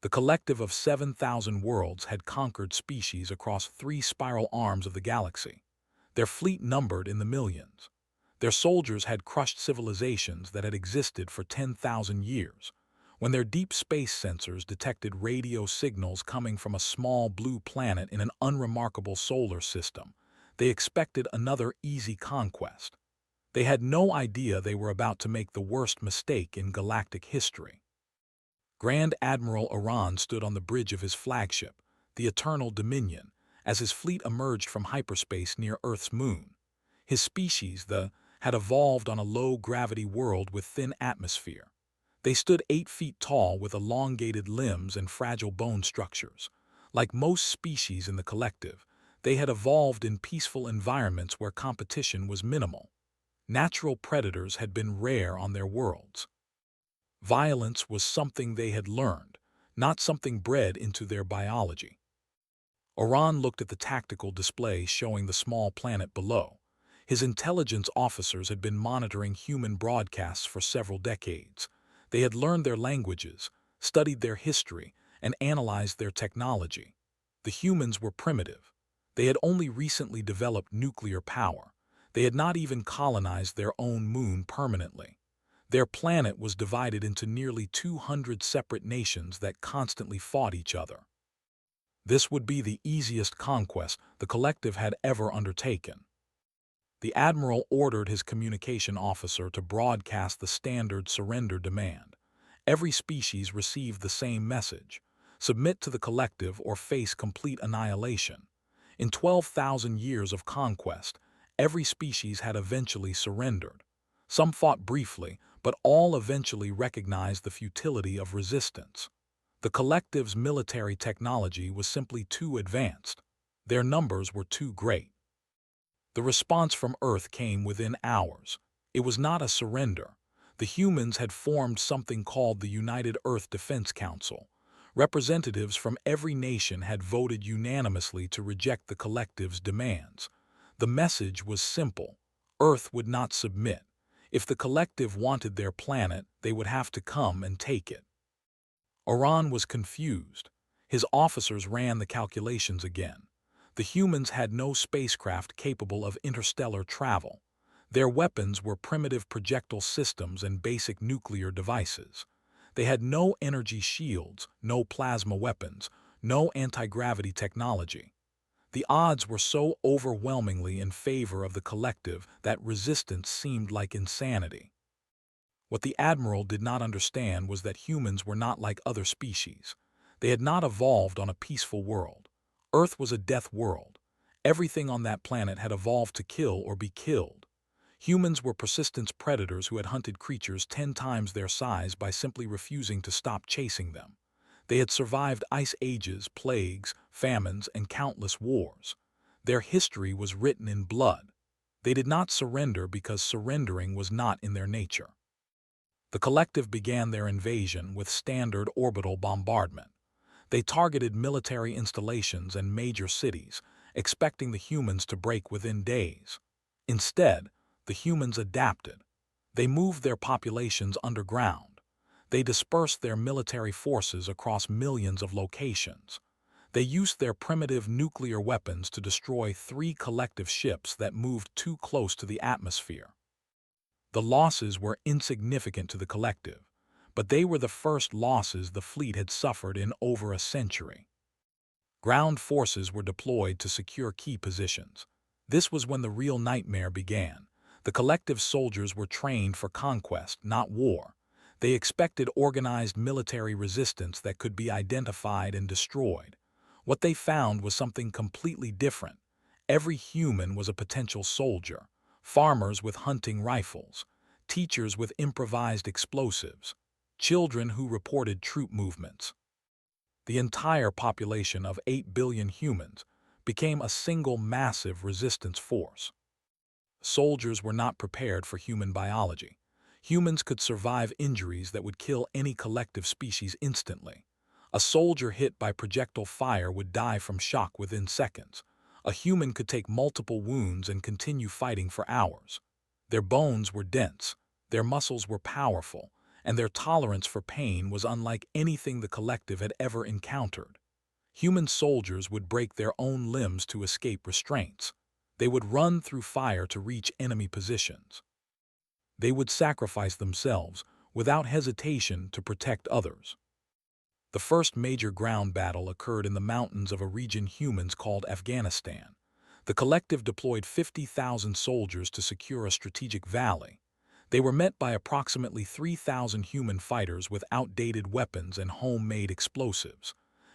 The collective of 7,000 worlds had conquered species across 3 spiral arms of the galaxy. Their fleet numbered in the millions. Their soldiers had crushed civilizations that had existed for 10,000 years. When their deep space sensors detected radio signals coming from a small blue planet in an unremarkable solar system, they expected another easy conquest. They had no idea they were about to make the worst mistake in galactic history. Grand Admiral Iran stood on the bridge of his flagship, the Eternal Dominion, as his fleet emerged from hyperspace near Earth's moon. His species, had evolved on a low-gravity world with thin atmosphere. They stood 8 feet tall with elongated limbs and fragile bone structures. Like most species in the collective, they had evolved in peaceful environments where competition was minimal. Natural predators had been rare on their worlds. Violence was something they had learned, not something bred into their biology. Oran looked at the tactical display showing the small planet below. His intelligence officers had been monitoring human broadcasts for several decades. They had learned their languages, studied their history, and analyzed their technology. The humans were primitive. They had only recently developed nuclear power. They had not even colonized their own moon permanently. Their planet was divided into nearly 200 separate nations that constantly fought each other. This would be the easiest conquest the collective had ever undertaken. The admiral ordered his communication officer to broadcast the standard surrender demand. Every species received the same message: submit to the collective or face complete annihilation. In 12,000 years of conquest, every species had eventually surrendered. Some fought briefly, but all eventually recognized the futility of resistance. The collective's military technology was simply too advanced. Their numbers were too great. The response from Earth came within hours. It was not a surrender. The humans had formed something called the United Earth Defense Council. Representatives from every nation had voted unanimously to reject the collective's demands. The message was simple: Earth would not submit. If the collective wanted their planet, they would have to come and take it. Oran was confused. His officers ran the calculations again. The humans had no spacecraft capable of interstellar travel. Their weapons were primitive projectile systems and basic nuclear devices. They had no energy shields, no plasma weapons, no anti-gravity technology. The odds were so overwhelmingly in favor of the collective that resistance seemed like insanity. What the admiral did not understand was that humans were not like other species. They had not evolved on a peaceful world. Earth was a death world. Everything on that planet had evolved to kill or be killed. Humans were persistent predators who had hunted creatures 10 times their size by simply refusing to stop chasing them. They had survived ice ages, plagues, famines, and countless wars. Their history was written in blood. They did not surrender because surrendering was not in their nature. The collective began their invasion with standard orbital bombardment. They targeted military installations and major cities, expecting the humans to break within days. Instead, the humans adapted. They moved their populations underground. They dispersed their military forces across millions of locations. They used their primitive nuclear weapons to destroy 3 collective ships that moved too close to the atmosphere. The losses were insignificant to the collective, but they were the first losses the fleet had suffered in over a century. Ground forces were deployed to secure key positions. This was when the real nightmare began. The collective soldiers were trained for conquest, not war. They expected organized military resistance that could be identified and destroyed. What they found was something completely different. Every human was a potential soldier: farmers with hunting rifles, teachers with improvised explosives, children who reported troop movements. The entire population of 8 billion humans became a single massive resistance force. Soldiers were not prepared for human biology. Humans could survive injuries that would kill any collective species instantly. A soldier hit by projectile fire would die from shock within seconds. A human could take multiple wounds and continue fighting for hours. Their bones were dense, their muscles were powerful, and their tolerance for pain was unlike anything the collective had ever encountered. Human soldiers would break their own limbs to escape restraints. They would run through fire to reach enemy positions. They would sacrifice themselves without hesitation to protect others. The first major ground battle occurred in the mountains of a region humans called Afghanistan. The collective deployed 50,000 soldiers to secure a strategic valley. They were met by approximately 3,000 human fighters with outdated weapons and homemade explosives.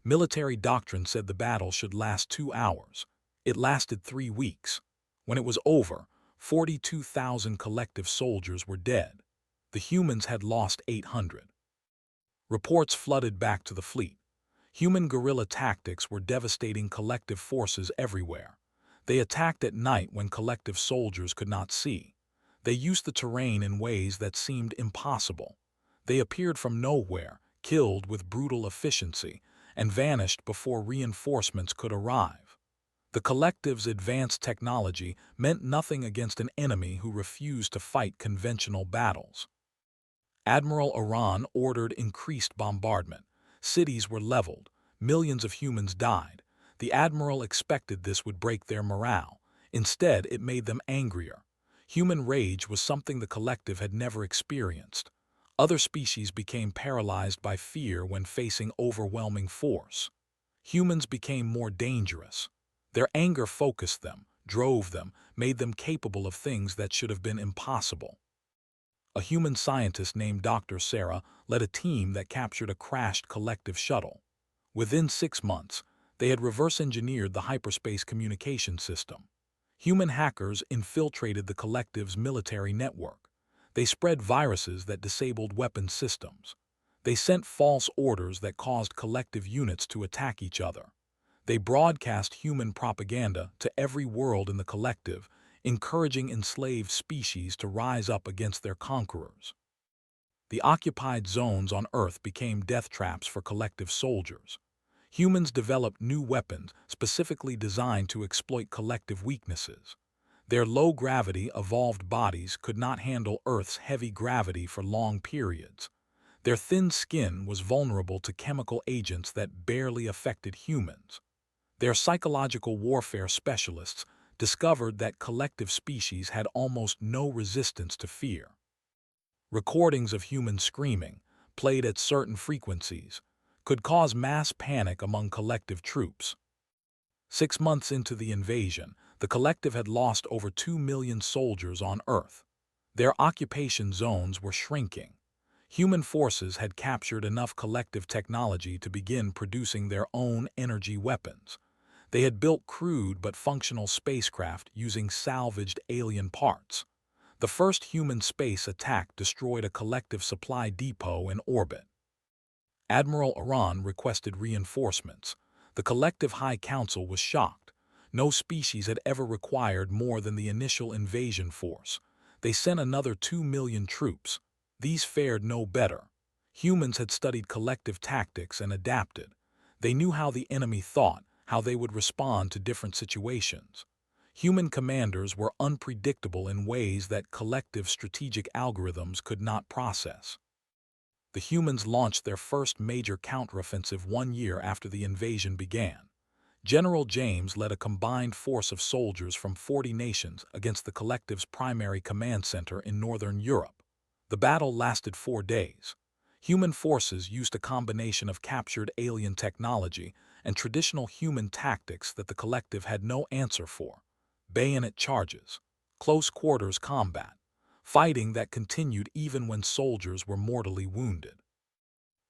Military doctrine said the battle should last 2 hours. It lasted 3 weeks. When it was over, 42,000 collective soldiers were dead. The humans had lost 800. Reports flooded back to the fleet. Human guerrilla tactics were devastating collective forces everywhere. They attacked at night when collective soldiers could not see. They used the terrain in ways that seemed impossible. They appeared from nowhere, killed with brutal efficiency, and vanished before reinforcements could arrive. The collective's advanced technology meant nothing against an enemy who refused to fight conventional battles. Admiral Iran ordered increased bombardment. Cities were leveled. Millions of humans died. The admiral expected this would break their morale. Instead, it made them angrier. Human rage was something the collective had never experienced. Other species became paralyzed by fear when facing overwhelming force. Humans became more dangerous. Their anger focused them, drove them, made them capable of things that should have been impossible. A human scientist named Dr. Sarah led a team that captured a crashed collective shuttle. Within 6 months, they had reverse-engineered the hyperspace communication system. Human hackers infiltrated the collective's military network. They spread viruses that disabled weapon systems. They sent false orders that caused collective units to attack each other. They broadcast human propaganda to every world in the collective, encouraging enslaved species to rise up against their conquerors. The occupied zones on Earth became death traps for collective soldiers. Humans developed new weapons specifically designed to exploit collective weaknesses. Their low-gravity, evolved bodies could not handle Earth's heavy gravity for long periods. Their thin skin was vulnerable to chemical agents that barely affected humans. Their psychological warfare specialists discovered that collective species had almost no resistance to fear. Recordings of humans screaming, played at certain frequencies, could cause mass panic among collective troops. 6 months into the invasion, the collective had lost over 2 million soldiers on Earth. Their occupation zones were shrinking. Human forces had captured enough collective technology to begin producing their own energy weapons. They had built crude but functional spacecraft using salvaged alien parts. The first human space attack destroyed a collective supply depot in orbit. Admiral Iran requested reinforcements. The collective High Council was shocked. No species had ever required more than the initial invasion force. They sent another 2 million troops. These fared no better. Humans had studied collective tactics and adapted. They knew how the enemy thought, how they would respond to different situations. Human commanders were unpredictable in ways that collective strategic algorithms could not process. The humans launched their first major counteroffensive 1 year after the invasion began. General James led a combined force of soldiers from 40 nations against the collective's primary command center in northern Europe. The battle lasted 4 days. Human forces used a combination of captured alien technology and traditional human tactics that the collective had no answer for. Bayonet charges, close quarters combat, fighting that continued even when soldiers were mortally wounded.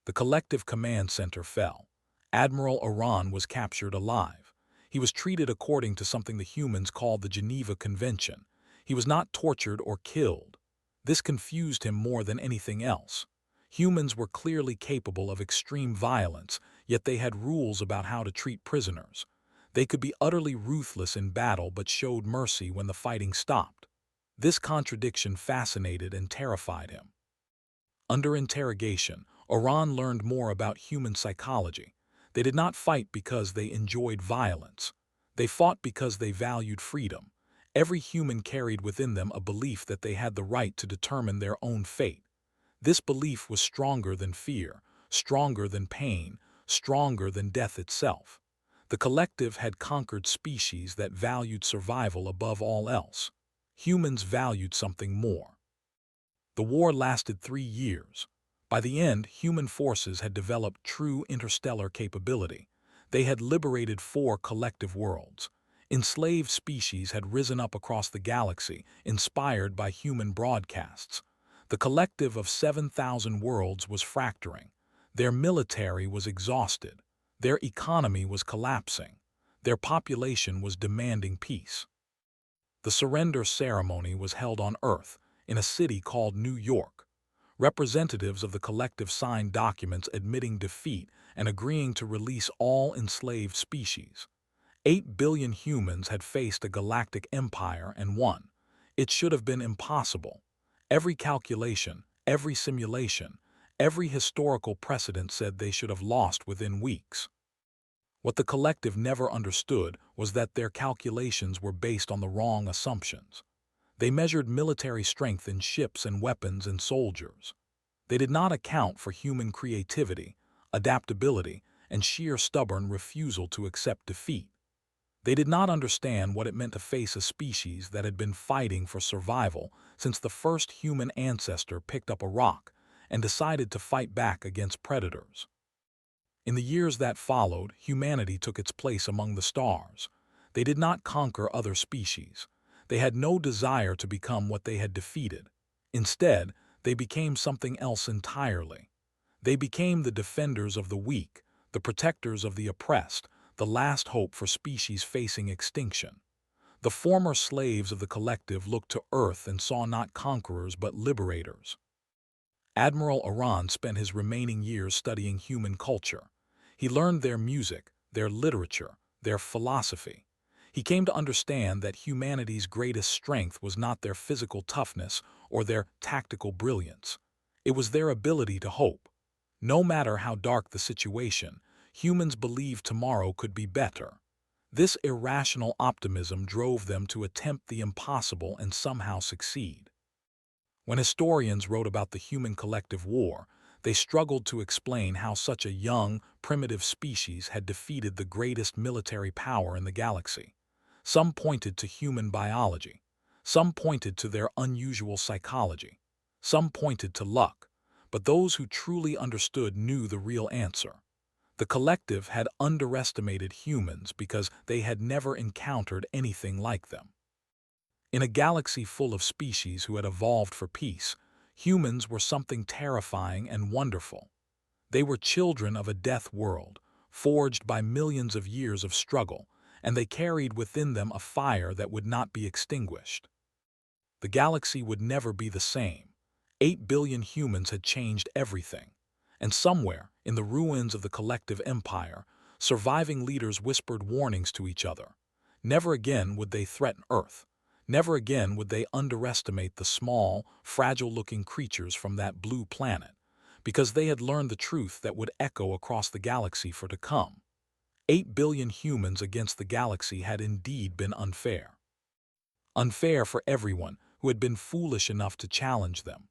The collective command center fell. Admiral Iran was captured alive. He was treated according to something the humans called the Geneva Convention. He was not tortured or killed. This confused him more than anything else. Humans were clearly capable of extreme violence, yet they had rules about how to treat prisoners. They could be utterly ruthless in battle but showed mercy when the fighting stopped. This contradiction fascinated and terrified him. Under interrogation, Iran learned more about human psychology. They did not fight because they enjoyed violence. They fought because they valued freedom. Every human carried within them a belief that they had the right to determine their own fate. This belief was stronger than fear, stronger than pain, stronger than death itself. The collective had conquered species that valued survival above all else. Humans valued something more. The war lasted 3 years. By the end, human forces had developed true interstellar capability. They had liberated 4 collective worlds. Enslaved species had risen up across the galaxy, inspired by human broadcasts. The collective of 7,000 worlds was fracturing. Their military was exhausted. Their economy was collapsing. Their population was demanding peace. The surrender ceremony was held on Earth, in a city called New York. Representatives of the collective signed documents admitting defeat and agreeing to release all enslaved species. 8 billion humans had faced a galactic empire and won. It should have been impossible. Every calculation, every simulation, every historical precedent said they should have lost within weeks. What the collective never understood was that their calculations were based on the wrong assumptions. They measured military strength in ships and weapons and soldiers. They did not account for human creativity, adaptability, and sheer stubborn refusal to accept defeat. They did not understand what it meant to face a species that had been fighting for survival since the first human ancestor picked up a rock and decided to fight back against predators. In the years that followed, humanity took its place among the stars. They did not conquer other species. They had no desire to become what they had defeated. Instead, they became something else entirely. They became the defenders of the weak, the protectors of the oppressed, the last hope for species facing extinction. The former slaves of the collective looked to Earth and saw not conquerors but liberators. Admiral Aran spent his remaining years studying human culture. He learned their music, their literature, their philosophy. He came to understand that humanity's greatest strength was not their physical toughness or their tactical brilliance. It was their ability to hope. No matter how dark the situation, humans believed tomorrow could be better. This irrational optimism drove them to attempt the impossible and somehow succeed. When historians wrote about the human collective war, they struggled to explain how such a young, primitive species had defeated the greatest military power in the galaxy. Some pointed to human biology. Some pointed to their unusual psychology. Some pointed to luck. But those who truly understood knew the real answer. The collective had underestimated humans because they had never encountered anything like them. In a galaxy full of species who had evolved for peace, humans were something terrifying and wonderful. They were children of a death world, forged by millions of years of struggle, and they carried within them a fire that would not be extinguished. The galaxy would never be the same. 8 billion humans had changed everything. And somewhere, in the ruins of the collective empire, surviving leaders whispered warnings to each other. Never again would they threaten Earth. Never again would they underestimate the small, fragile-looking creatures from that blue planet, because they had learned the truth that would echo across the galaxy for to come. 8 billion humans against the galaxy had indeed been unfair. Unfair for everyone who had been foolish enough to challenge them.